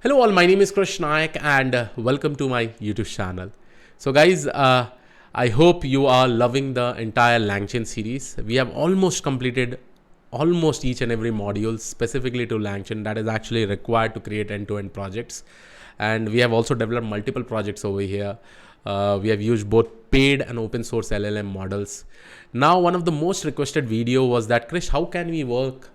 Hello all, my name is Krish Naik and welcome to my YouTube channel. So guys, I hope you are loving the entire Langchain series. We have almost completed almost each and every module specifically to Langchain that is actually required to create end-to-end projects. And we have also developed multiple projects over here. We have used both paid and open source LLM models. Now, one of the most requested video was that, Krish, how can we work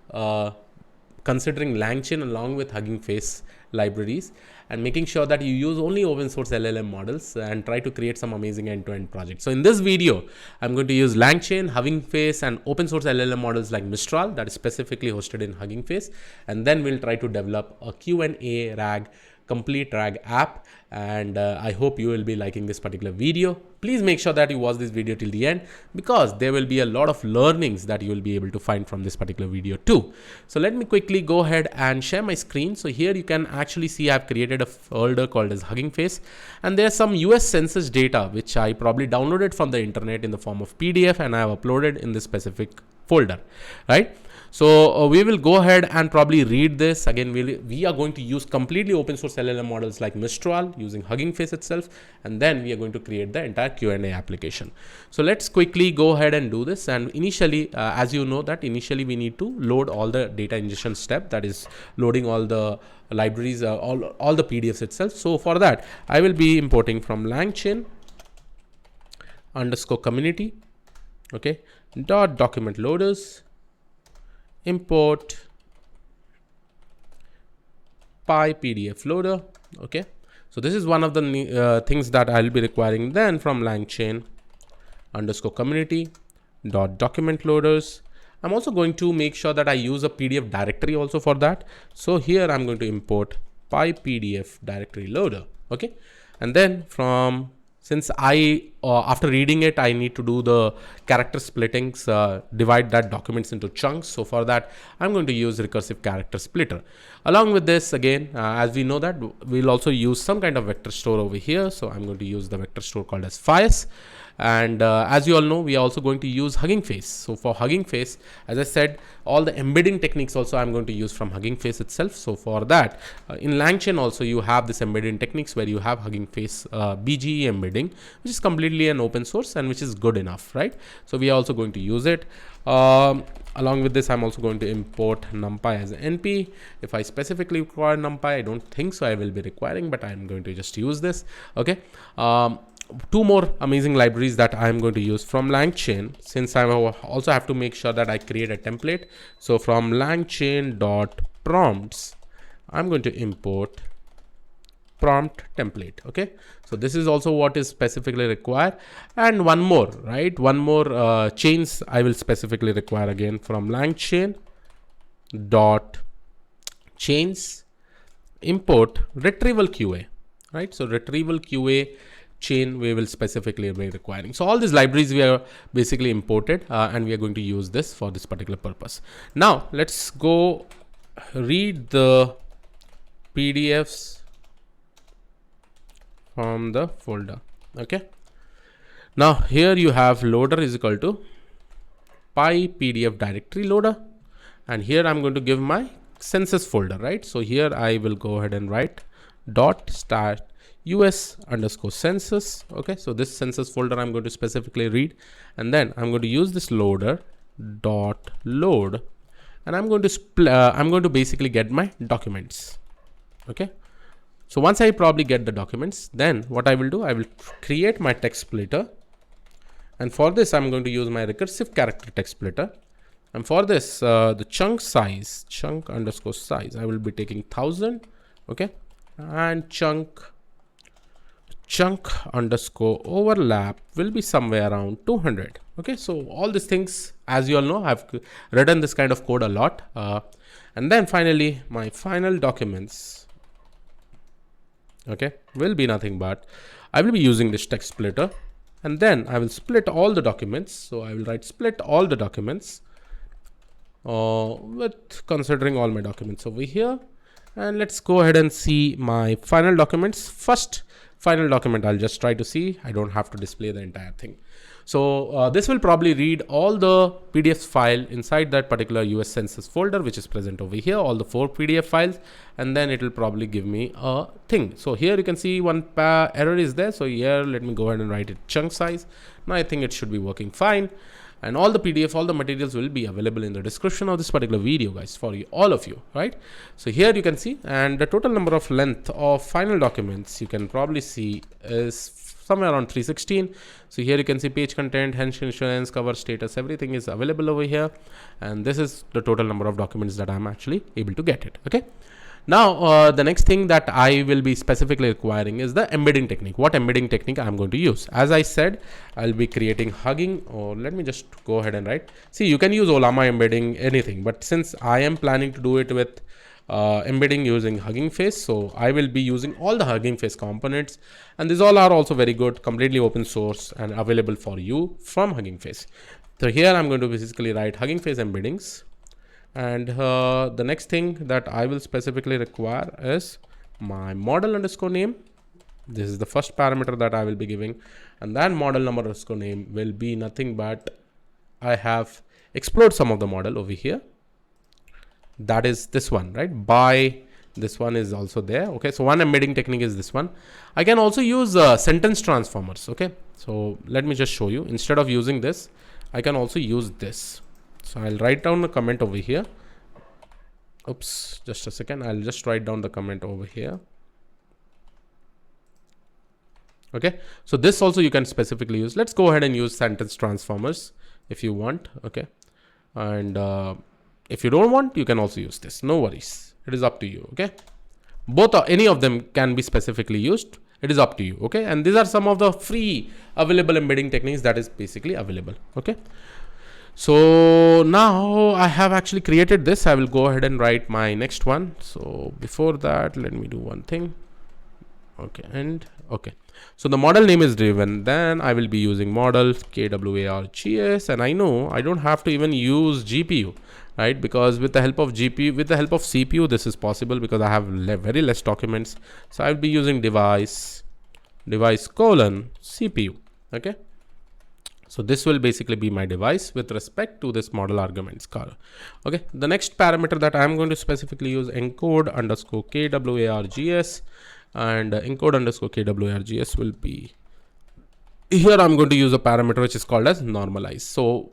considering Langchain along with Huggingface libraries and making sure that you use only open source LLM models and try to create some amazing end-to-end projects. So in this video, I'm going to use Langchain, Huggingface and open source LLM models like Mistral that is specifically hosted in Huggingface. And then we'll try to develop a Q&A RAG, complete RAG app. And I hope you will be liking this particular video. Please make sure that you watch this video till the end because there will be a lot of learnings that you will be able to find from this particular video too. So let me quickly go ahead and share my screen. So here you can actually see I've created a folder called as Huggingface, and there's some US census data which I probably downloaded from the internet in the form of PDF and I have uploaded in this specific folder, right? So we will go ahead and probably read this. Again, we are going to use completely open source LLM models like Mistral using Huggingface itself. And then we are going to create the entire Q&A application. So let's quickly go ahead and do this. And initially, as you know that initially we need to load all the data ingestion step, that is loading all the libraries, all the PDFs itself. So for that, I will be importing from Langchain _ community, okay, dot document loaders, import PyPDF loader. Okay, so this is one of the things that I'll be requiring. Then from Langchain _ community dot document loaders, I'm also going to make sure that I use a PDF directory also for that. So here I'm going to import PyPDF directory loader. Okay, and then from, since I, after reading it, I need to do the character splittings, divide that documents into chunks. So for that, I'm going to use recursive character splitter. Along with this, again, as we know that we'll also use some kind of vector store over here. So I'm going to use the vector store called as Fias. And as you all know, we are also going to use Huggingface. So for Huggingface, as I said, all the embedding techniques also I'm going to use from Huggingface itself. So for that, in Langchain also you have this embedding techniques where you have Huggingface BGE embedding, which is completely an open source and which is good enough, right? So we are also going to use it. Along with this, I'm also going to import NumPy as an NP. If I specifically require NumPy, I don't think so I will be requiring, but I'm going to just use this. Okay. Two more amazing libraries that I'm going to use from Langchain, since I also have to make sure that I create a template. So from Langchain.prompts, I'm going to import prompt template. Okay, so this is also what is specifically required. And one more, right? One more chains I will specifically require again from Langchain.chains, import retrieval QA, right? So retrieval QA chain we will specifically be requiring. So all these libraries we are basically imported and we are going to use this for this particular purpose. Now let's go read the PDFs from the folder. Okay, now here you have loader is equal to PyPDF directory loader, and here I'm going to give my census folder, right? So here I will go ahead and write dot start US _ census. Okay, so this census folder I'm going to specifically read, and then I'm going to use this loader dot load, and I'm going to basically get my documents. Okay, so once I probably get the documents, then what I will do, I will create my text splitter, and for this I'm going to use my recursive character text splitter. And for this the chunk _ size I will be taking 1000. Okay, and chunk _ overlap will be somewhere around 200. Okay, so all these things, as you all know, I've written this kind of code a lot. And then finally my final documents, okay, will be nothing but I will be using this text splitter, and then I will split all the documents. So I will write split all the documents with considering all my documents over here. And let's go ahead and see my final documents. First, final document. I'll just try to see. I don't have to display the entire thing. So this will probably read all the PDF file inside that particular US Census folder, which is present over here, all the 4 PDF files, and then it will probably give me a thing. So here you can see one error is there. So here, let me go ahead and write it chunk size. Now I think it should be working fine. And all the PDF, all the materials will be available in the description of this particular video, guys, for you, all of you, right? So here you can see, and the total number of length of final documents you can probably see is somewhere around 316. So here you can see page content, health insurance, cover status, everything is available over here. And this is the total number of documents that I'm actually able to get it, okay? Now, the next thing that I will be specifically requiring is the embedding technique. What embedding technique I'm going to use? As I said, I'll be creating Hugging, or let me just go ahead and write. See, you can use Llama embedding, anything, but since I am planning to do it with embedding using Huggingface, so I will be using all the Huggingface components, and these all are also very good, completely open source and available for you from Huggingface. So here I'm going to basically write Huggingface embeddings. And the next thing that I will specifically require is my model underscore name. This is the first parameter that I will be giving. And that model number underscore name will be nothing but I have explored some of the model over here. That is this one, right? By this one is also there. Okay, so one embedding technique is this one. I can also use sentence transformers. Okay, so let me just show you. Instead of using this, I can also use this. So I'll write down a comment over here. Oops, just a second. I'll just write down the comment over here. Okay, so this also you can specifically use. Let's go ahead and use sentence transformers if you want. Okay, and if you don't want, you can also use this. No worries. It is up to you. Okay, both or any of them can be specifically used. It is up to you. Okay, and these are some of the free available embedding techniques that is basically available. Okay. So now I have actually created this. I will go ahead and write my next one. So before that, let me do one thing. Okay, and okay. So the model name is driven. Then I will be using model KWARGS, and I know I don't have to even use GPU, right? Because with the help of GPU, with the help of CPU, this is possible because I have very less documents. So I'll be using device colon CPU. Okay. So this will basically be my device with respect to this model arguments car. Okay. The next parameter that I'm going to specifically use encode underscore KWARGS, and encode underscore KWARGS will be here. I'm going to use a parameter which is called as normalize. So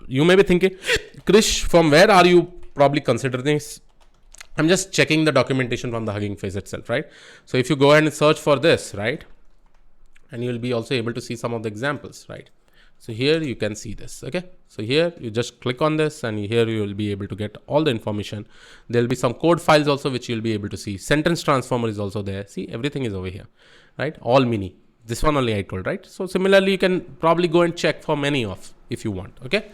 you may be thinking, Krish, from where are you probably considering this? I'm just checking the documentation from the Huggingface itself, right? So if you go ahead and search for this, right, and you'll be also able to see some of the examples, right? So here you can see this. Okay, so here you just click on this, and here you will be able to get all the information. There will be some code files also which you'll be able to see. Sentence transformer is also there. See, everything is over here, right? All mini. This one only I told, right? So similarly, you can probably go and check for many of if you want. Okay.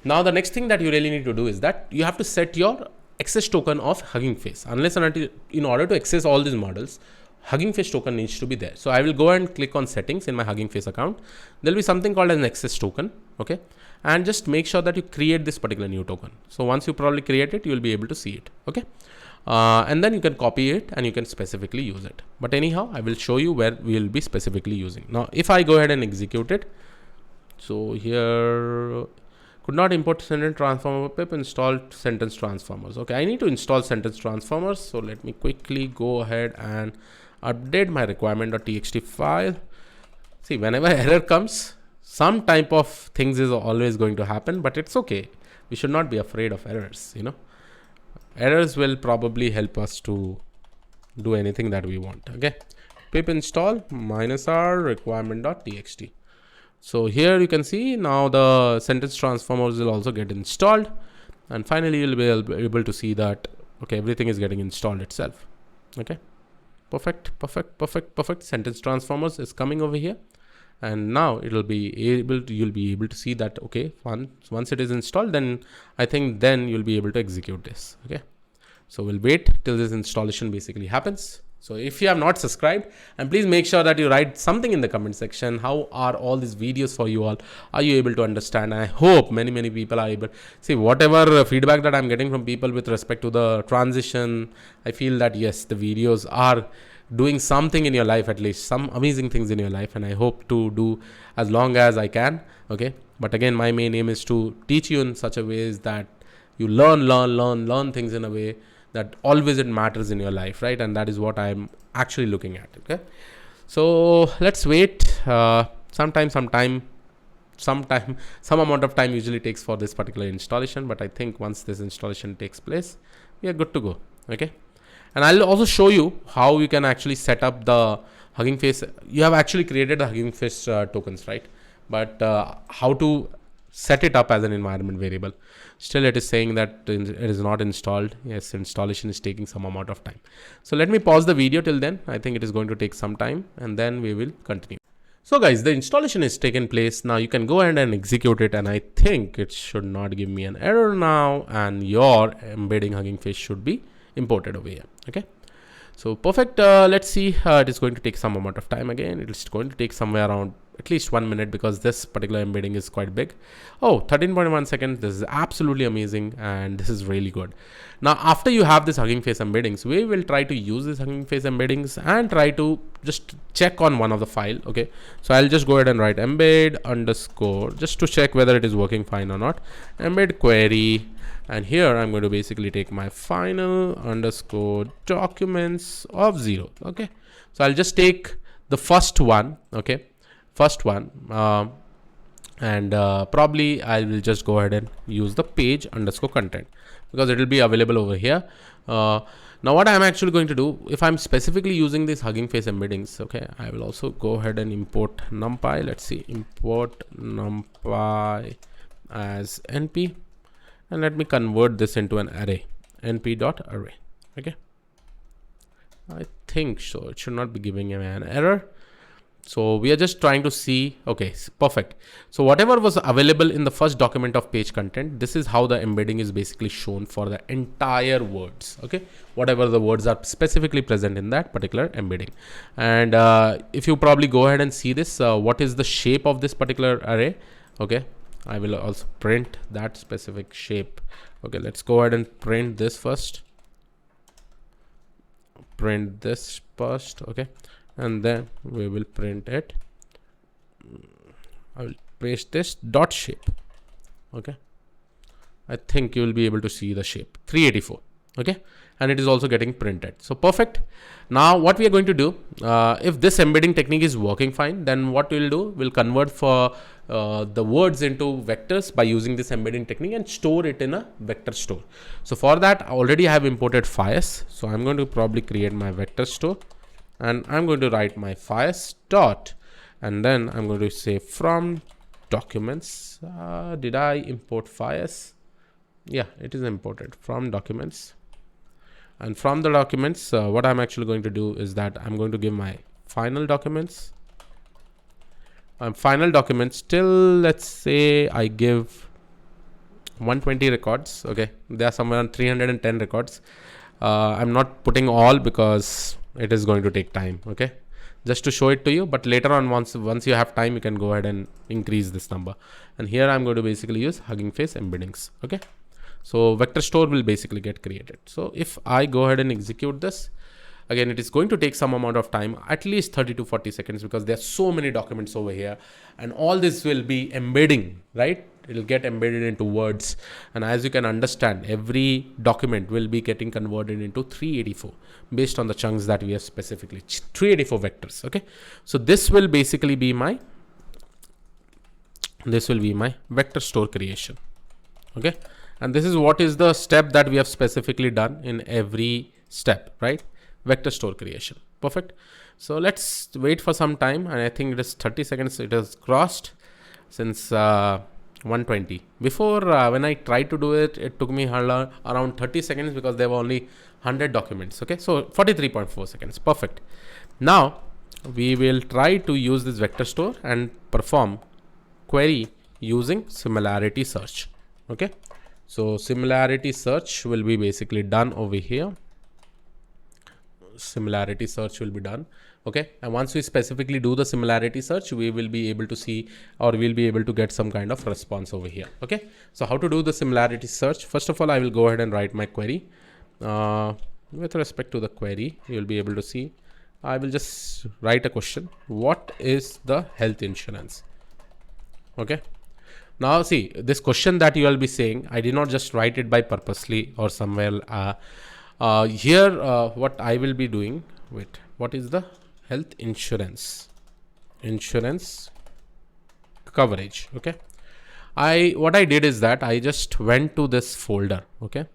Now the next thing that you really need to do is that you have to set your access token of Huggingface. Unless and until, in order to access all these models, Huggingface token needs to be there. So I will go and click on settings in my Huggingface account. There'll be something called an access token. Okay. And just make sure that you create this particular new token. So once you probably create it, you will be able to see it. Okay. And then you can copy it and you can specifically use it. But anyhow, I will show you where we will be specifically using. Now, if I go ahead and execute it. So here, could not import sentence transformer pip, install sentence transformers. Okay. I need to install sentence transformers. So let me quickly go ahead and update my requirement.txt file. See, whenever error comes, some type of things is always going to happen, but it's okay. We should not be afraid of errors, you know. Errors will probably help us to do anything that we want. Okay. Pip install -r requirement.txt. So here you can see now the sentence transformers will also get installed. And finally, you'll be able to see that, okay, everything is getting installed itself. Okay. Perfect. Sentence transformers is coming over here. And now you'll be able to see that, okay, once it is installed, then I think then you'll be able to execute this. Okay. So we'll wait till this installation basically happens. So if you have not subscribed, and please make sure that you write something in the comment section. How are all these videos for you all? Are you able to understand? I hope many people are able. See, whatever feedback that I'm getting from people with respect to the transition, I feel that yes, the videos are doing something in your life, at least some amazing things in your life, and I hope to do as long as I can. Okay, but again, my main aim is to teach you in such a way is that you learn things in a way that always it matters in your life, right? And that is what I'm actually looking at. Okay, so let's wait. Some amount of time usually takes for this particular installation, but I think once this installation takes place, we are good to go. Okay, and I'll also show you how you can actually set up the Hugging Face. You have actually created the Hugging Face tokens, right? But how to set it up as an environment variable? Still, it is saying that it is not installed. Yes, installation is taking some amount of time. So let me pause the video till then. I think it is going to take some time, and then we will continue. So guys, the installation is taken place. Now you can go ahead and execute it, and I think it should not give me an error now, and your embedding Hugging Face should be imported over here. Okay, so perfect. Let's see. It is going to take some amount of time again. It is going to take somewhere around at least 1 minute because this particular embedding is quite big. Oh, 13.1 seconds. This is absolutely amazing, and this is really good. Now, after you have this Hugging Face embeddings, we will try to use this Hugging Face embeddings and try to just check on one of the file. Okay, so I'll just go ahead and write embed underscore just to check whether it is working fine or not. Embed query. And here I'm going to basically take my final underscore documents of 0. Okay, so I'll just take the first one. Okay, first one, and probably I will just go ahead and use the page underscore content because it will be available over here. Now what I'm actually going to do, if I'm specifically using this Hugging Face embeddings, okay, I will also go ahead and import numpy. Let's see, import numpy as np. And let me convert this into an array, np.array. Okay, I think so. It should not be giving me an error. So we are just trying to see. Okay, perfect. So whatever was available in the first document of page content, this is how the embedding is basically shown for the entire words. Okay, whatever the words are specifically present in that particular embedding. And if you probably go ahead and see this, what is the shape of this particular array? Okay, I will also print that specific shape. Okay, let's go ahead and print this first. Print this first. Okay, and then we will print it. I will paste this dot shape. Okay, I think you will be able to see the shape 384. Okay, and it is also getting printed. So perfect. Now what we are going to do, if this embedding technique is working fine, then what we'll do, we'll convert for the words into vectors by using this embedding technique and store it in a vector store. So for that, already I have imported Fias. So I'm going to probably create my vector store, and I'm going to write my Fias dot, and then I'm going to say from documents. Did I import Fias? Yeah, it is imported from documents. And from the documents, what I'm actually going to do is that I'm going to give my final documents. Final documents till, let's say I give 120 records. Okay, there are somewhere on 310 records. I'm not putting all because it is going to take time. Okay, just to show it to you, but later on, once you have time, you can go ahead and increase this number. And here I'm going to basically use Hugging Face embeddings. Okay, so vector store will basically get created. So if I go ahead and execute this, again, it is going to take some amount of time, at least 30 to 40 seconds, because there are so many documents over here, and all this will be embedding, right? It will get embedded into words. And as you can understand, every document will be getting converted into 384 based on the chunks that we have specifically 384 vectors. Okay, so this will basically be my vector store creation. Okay, and this is what is the step that we have specifically done in every step, right? Vector store creation. Perfect. So let's wait for some time, and I think it is 30 seconds. It has crossed since 120. Before, when I tried to do it, it took me around 30 seconds because there were only 100 documents. Okay, so 43.4 seconds. Perfect. Now we will try to use this vector store and perform query using similarity search. Okay, so similarity search will be basically done over here. Similarity search will be done. Okay, and once we specifically do the similarity search, we will be able to see, or we'll be able to get some kind of response over here. Okay, so how to do the similarity search? First of all, I will go ahead and write my query. With respect to the query, you'll be able to see I will just write a question. What is the health insurance? Okay. Now see, this question that you will be saying, I did not just write it by purposely or somewhere. Here, what I will be doing, wait, what is the health insurance? Insurance coverage. Okay. What I did is that I just went to this folder. Okay.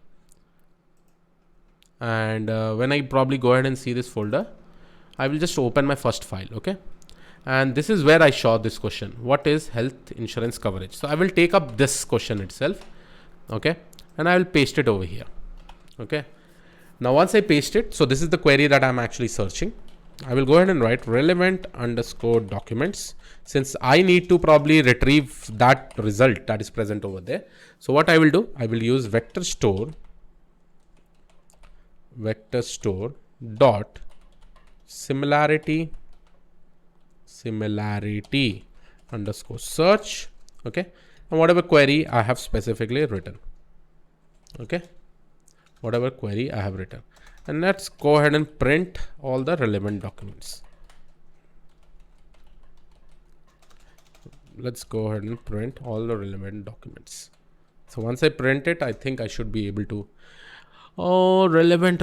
And when I probably go ahead and see this folder, I will just open my first file. Okay. And this is where I saw this question. What is health insurance coverage? So I will take up this question itself. Okay. And I will paste it over here. Okay. Now once I paste it, so this is the query that I'm actually searching. I will go ahead and write relevant underscore documents, since I need to probably retrieve that result that is present over there. So what I will do, I will use vector store dot similarity underscore search. Okay. And whatever query I have specifically written. Okay. Whatever query I have written. And let's go ahead and print all the relevant documents. Let's go ahead and print all the relevant documents. So once I print it, I think I should be able to. Oh, relevant.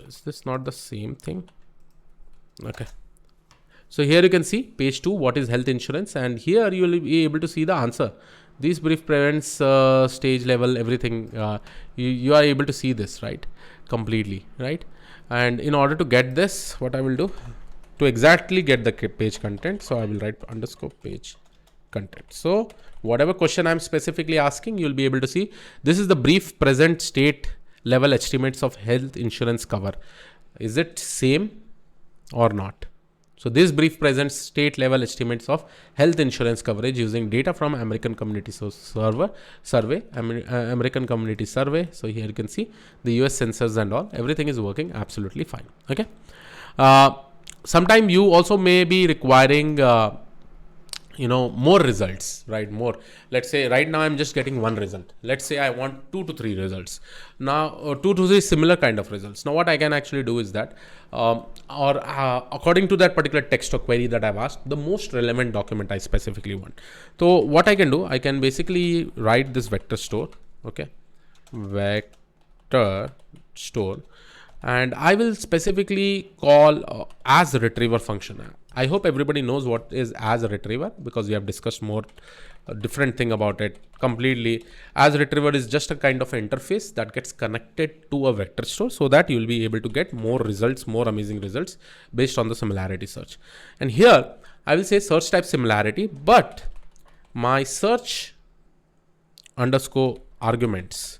Is this not the same thing? Okay. So here you can see page 2, what is health insurance, and here you will be able to see the answer. These brief prevents stage level, everything. You are able to see this, right? Completely, right? And in order to get this, what I will do to exactly get the page content, so I will write underscore page content. So whatever question I'm specifically asking, you'll be able to see this is the brief present state level estimates of health insurance cover. Is it same or not? So this brief presents state level estimates of health insurance coverage using data from American Community Survey. American Community Survey. So here you can see the US census and all. Everything is working absolutely fine. Okay. Sometime you also may be requiring more results, right? More. Let's say right now I'm just getting one result. Let's say I want 2 to 3 results. Now 2 to 3 similar kind of results. Now what I can actually do is that according to that particular text or query that I've asked, the most relevant document I specifically want. So what I can do, I can basically write this vector store. Okay. Vector store. And I will specifically call as a retriever function. I hope everybody knows what is as a retriever, because we have discussed more different thing about it completely. As a retriever is just a kind of interface that gets connected to a vector store, so that you will be able to get more results, more amazing results based on the similarity search. And here I will say search type similarity, but my search underscore arguments,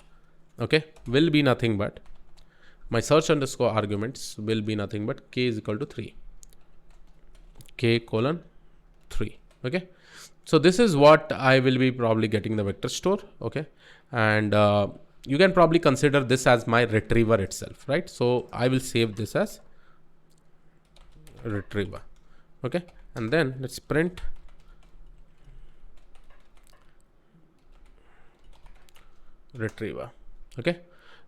okay, will be nothing but my search underscore arguments will be nothing but k is equal to 3. K colon 3. Okay. So this is what I will be probably getting the vector store. Okay. And you can probably consider this as my retriever itself, right? So I will save this as retriever. Okay. And then let's print retriever. Okay.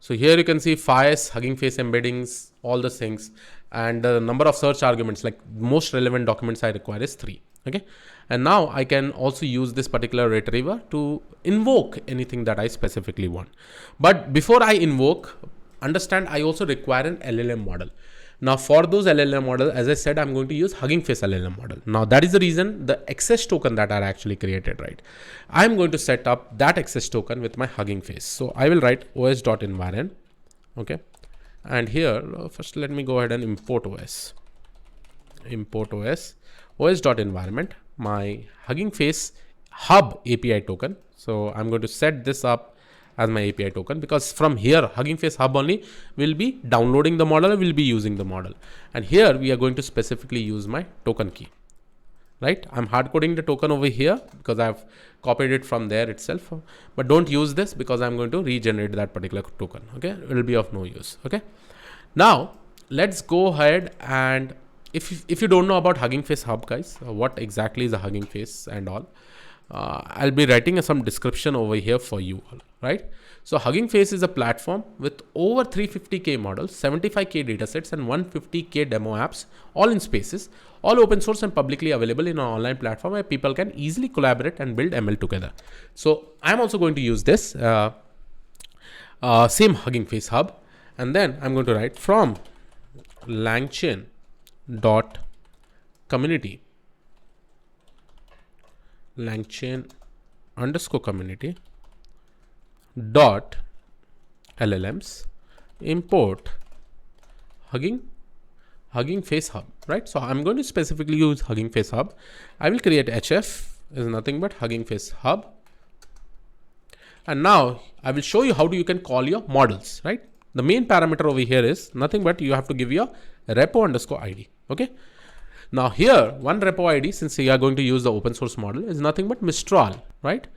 So here you can see Fires, Huggingface embeddings, all the things, and the number of search arguments, like most relevant documents I require is 3. Okay. And now I can also use this particular retriever to invoke anything that I specifically want. But before I invoke, understand I also require an LLM model. Now for those LLM model, as I said, I'm going to use Huggingface LLM model. Now that is the reason the access token that are actually created, right? I'm going to set up that access token with my Huggingface. So I will write os.environ. Okay. And here, first let me go ahead and import os. Import os.environment, my Huggingface hub API token. So I'm going to set this up as my API token, because from here Huggingface hub only will be downloading the model, will be using the model. And here we are going to specifically use my token key, right? I'm hard coding the token over here because I've copied it from there itself, but don't use this because I'm going to regenerate that particular token. Okay. It will be of no use. Okay. Now let's go ahead, and if you don't know about Huggingface hub, guys, what exactly is a Huggingface and all, I'll be writing some description over here for you all, right? So Huggingface is a platform with over 350k models, 75k datasets, and 150k demo apps, all in Spaces, all open source and publicly available in an online platform where people can easily collaborate and build ML together. So I'm also going to use this same Huggingface hub, and then I'm going to write from Langchain dot community, Langchain underscore community dot LLMs import Huggingface hub, right? So I'm going to specifically use Huggingface hub. I will create HF is nothing but Huggingface hub. And now I will show you how you can call your models, right? The main parameter over here is nothing but you have to give your repo underscore ID. Okay. Now here, one repo ID, since we are going to use the open source model, is nothing but Mistral, right?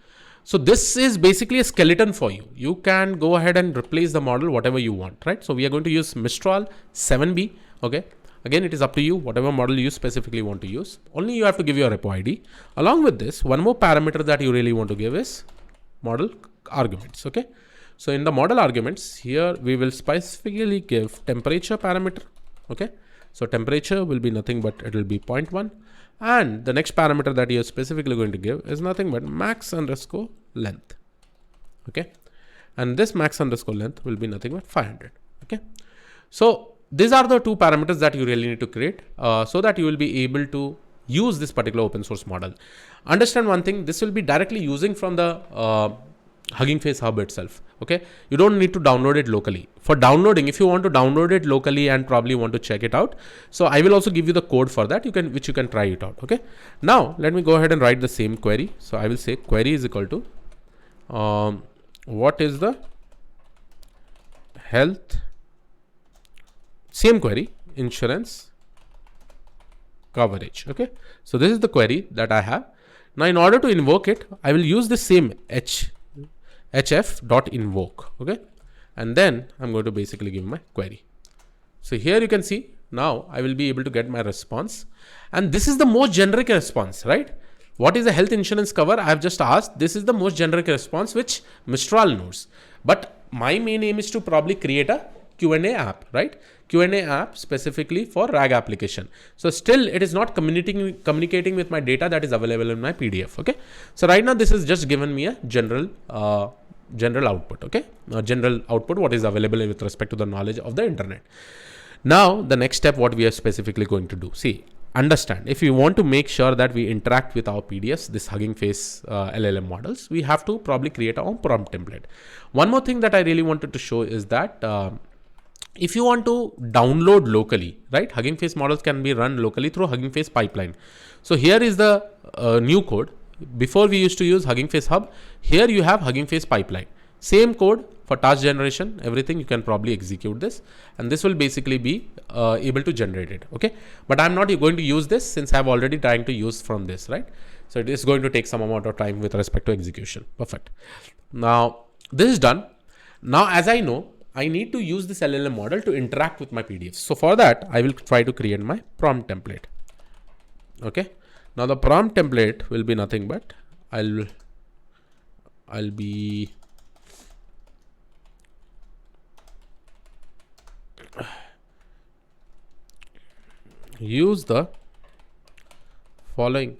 So this is basically a skeleton for you. You can go ahead and replace the model whatever you want, right? So we are going to use Mistral 7B. Okay. Again, it is up to you, whatever model you specifically want to use. Only you have to give your repo ID. Along with this, one more parameter that you really want to give is model arguments. Okay. So in the model arguments here, we will specifically give temperature parameter. Okay. So temperature will be nothing but it will be 0.1. And the next parameter that you're specifically going to give is nothing but max underscore length. Okay. And this max underscore length will be nothing but 500. Okay. So these are the two parameters that you really need to create so that you will be able to use this particular open source model. Understand one thing, this will be directly using from the Huggingface hub itself. Okay. You don't need to download it locally. For downloading, if you want to download it locally and probably want to check it out, so I will also give you the code for that, which you can try it out. Okay. Now let me go ahead and write the same query. So I will say query is equal to what is the health, same query, insurance coverage. Okay. So this is the query that I have. Now in order to invoke it, I will use the same hf.invoke. Okay. And then I'm going to basically give my query. So here you can see now I will be able to get my response. And this is the most generic response, right? What is the health insurance cover? I have just asked. This is the most generic response which Mistral knows. But my main aim is to probably create a Q&A app, right? Q&A app specifically for RAG application. So still it is not communicating with my data that is available in my PDF. Okay. So right now this has just given me a general output. Okay. General output, what is available with respect to the knowledge of the internet. Now the next step, what we are specifically going to do. See, understand, if you want to make sure that we interact with our PDFs, this Huggingface LLM models, we have to probably create our own prompt template. One more thing that I really wanted to show is that if you want to download locally, right? Huggingface models can be run locally through Huggingface pipeline. So here is the new code. Before we used to use Huggingface hub. Here you have Huggingface pipeline. Same code for task generation, everything. You can probably execute this, and this will basically be able to generate it. Okay. But I'm not going to use this since I've already trying to use from this, right? So it is going to take some amount of time with respect to execution. Perfect. Now this is done. Now, as I know, I need to use this LLM model to interact with my PDFs. So for that, I will try to create my prompt template. Okay. Now the prompt template will be nothing but I'll be use the following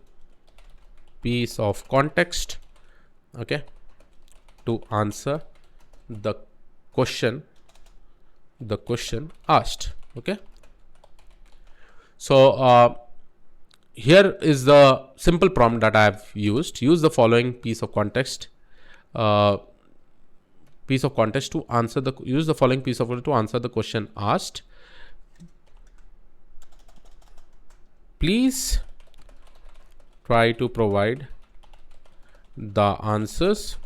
piece of context, okay, to answer the question asked. Okay. So here is the simple prompt that I have used. Use the following piece of context to answer the question asked. Please try to provide the answers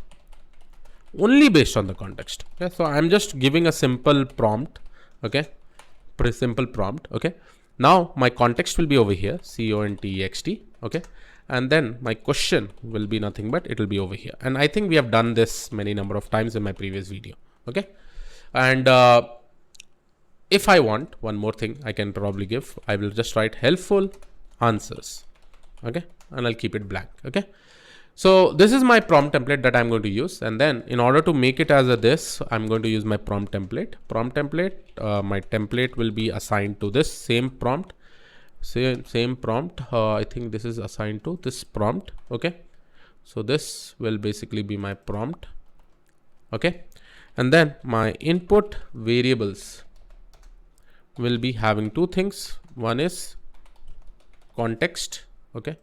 only based on the context. Okay, so I'm just giving a simple prompt. Okay, pretty simple prompt. Okay, now my context will be over here, context. Okay, and then my question will be nothing but it will be over here. And I think we have done this many number of times in my previous video. Okay, and if I want one more thing, I can probably give. I will just write helpful answers. Okay, and I'll keep it blank. Okay. So this is my prompt template that I'm going to use. And then in order to make it as a this, I'm going to use my prompt template. My template will be assigned to this same prompt. Same prompt. I think this is assigned to this prompt. Okay. So this will basically be my prompt. Okay. And then my input variables will be having two things. One is context. Okay.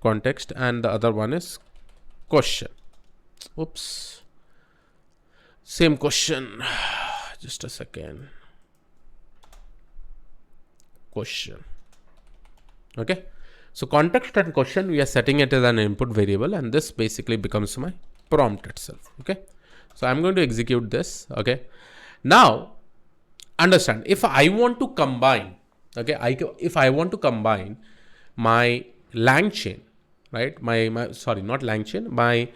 Context, and the other one is question. Oops. Same question. Just a second. Question. Okay. So context and question, we are setting it as an input variable, and this basically becomes my prompt itself. Okay. So I'm going to execute this. Okay. Now understand, if I want to combine, okay, if I want to combine my Langchain, right? Sorry, not Langchain, my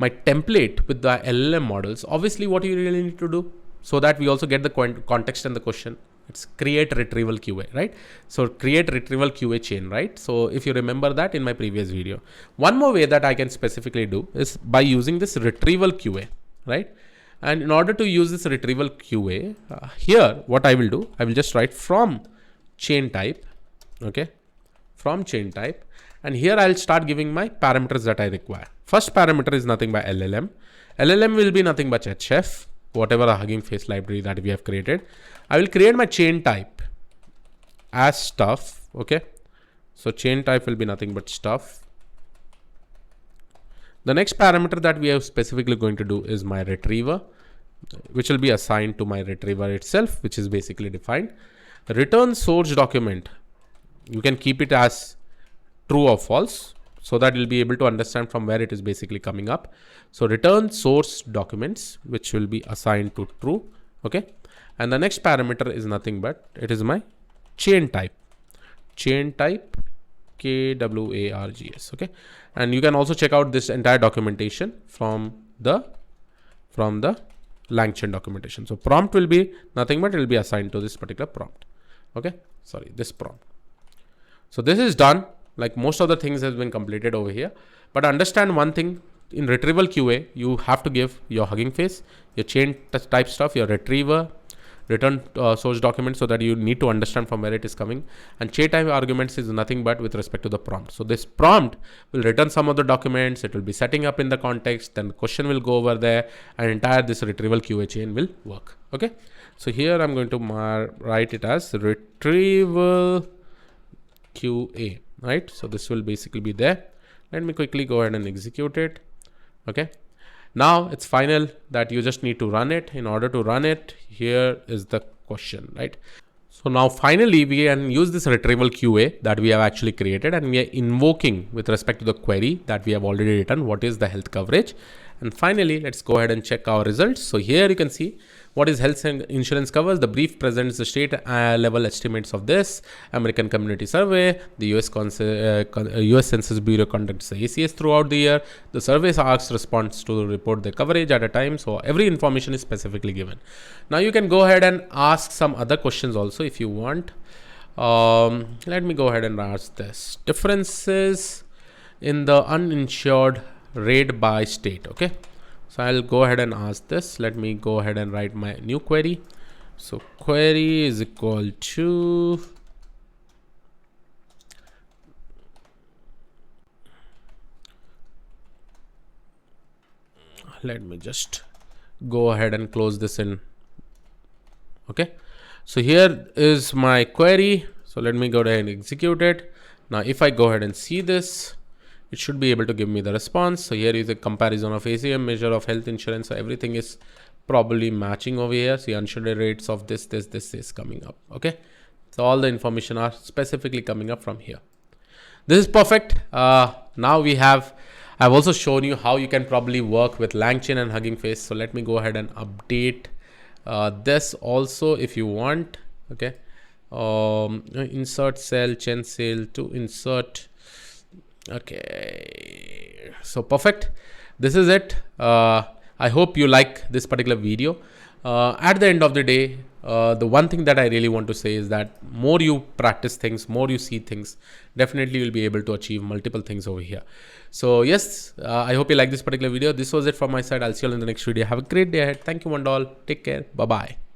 template with the LLM models, obviously what you really need to do so that we also get the context and the question, it's create retrieval QA, right? So create retrieval QA chain, right? So if you remember that in my previous video, one more way that I can specifically do is by using this retrieval QA, right? And in order to use this retrieval QA, here, what I will do, I will just write from chain type, okay? From chain type. And here I'll start giving my parameters that I require. First parameter is nothing but LLM. LLM will be nothing but HF, whatever a Huggingface library that we have created. I will create my chain type as stuff. Okay. So chain type will be nothing but stuff. The next parameter that we are specifically going to do is my retriever, which will be assigned to my retriever itself, which is basically defined. Return source document. You can keep it as true or false so that you'll be able to understand from where it is basically coming up. So return source documents, which will be assigned to true. Okay. And the next parameter is nothing but it is my chain type KWARGS. Okay. And you can also check out this entire documentation from the Langchain documentation. So prompt will be nothing but it will be assigned to this particular prompt. Okay. Sorry, this prompt. So this is done. Like most of the things has been completed over here, but understand one thing, in retrieval QA, you have to give your Huggingface, your chain type stuff, your retriever, return source document, so that you need to understand from where it is coming. And chain type arguments is nothing but with respect to the prompt. So this prompt will return some of the documents. It will be setting up in the context. Then question will go over there, and entire this retrieval QA chain will work. Okay. So here I'm going to write it as retrieval QA. Right. So this will basically be there. Let me quickly go ahead and execute it. Okay. Now it's final that you just need to run it. In order to run it, here is the question, right? So now finally we can use this retrieval QA that we have actually created, and we are invoking with respect to the query that we have already written, what is the health coverage. And finally, let's go ahead and check our results. So here you can see what is health insurance covers. The brief presents the state level estimates of this American Community Survey. The US Census Bureau conducts the ACS throughout the year. The survey asks response to report the coverage at a time. So every information is specifically given. Now you can go ahead and ask some other questions also if you want. Let me go ahead and ask this. Differences in the uninsured rate by state. Okay. So I'll go ahead and ask this. Let me go ahead and write my new query. So query is equal to let me just go ahead and close this in. Okay. So here is my query. So let me go ahead and execute it. Now, if I go ahead and see this, it should be able to give me the response. So here is a comparison of ACM measure of health insurance. So everything is probably matching over here. See, uninsured rates of this is coming up. Okay. So all the information are specifically coming up from here. This is perfect. Now I've also shown you how you can probably work with Langchain and Huggingface. So let me go ahead and update this also if you want. Okay. Insert cell, chain cell to insert. Okay, so perfect. This is it. I hope you like this particular video. At the end of the day, the one thing that I really want to say is that more you practice things, more you see things, definitely you'll be able to achieve multiple things over here. So yes, I hope you like this particular video. This was it from my side. I'll see you all in the next video. Have a great day ahead. Thank you, one and all. Take care. Bye bye.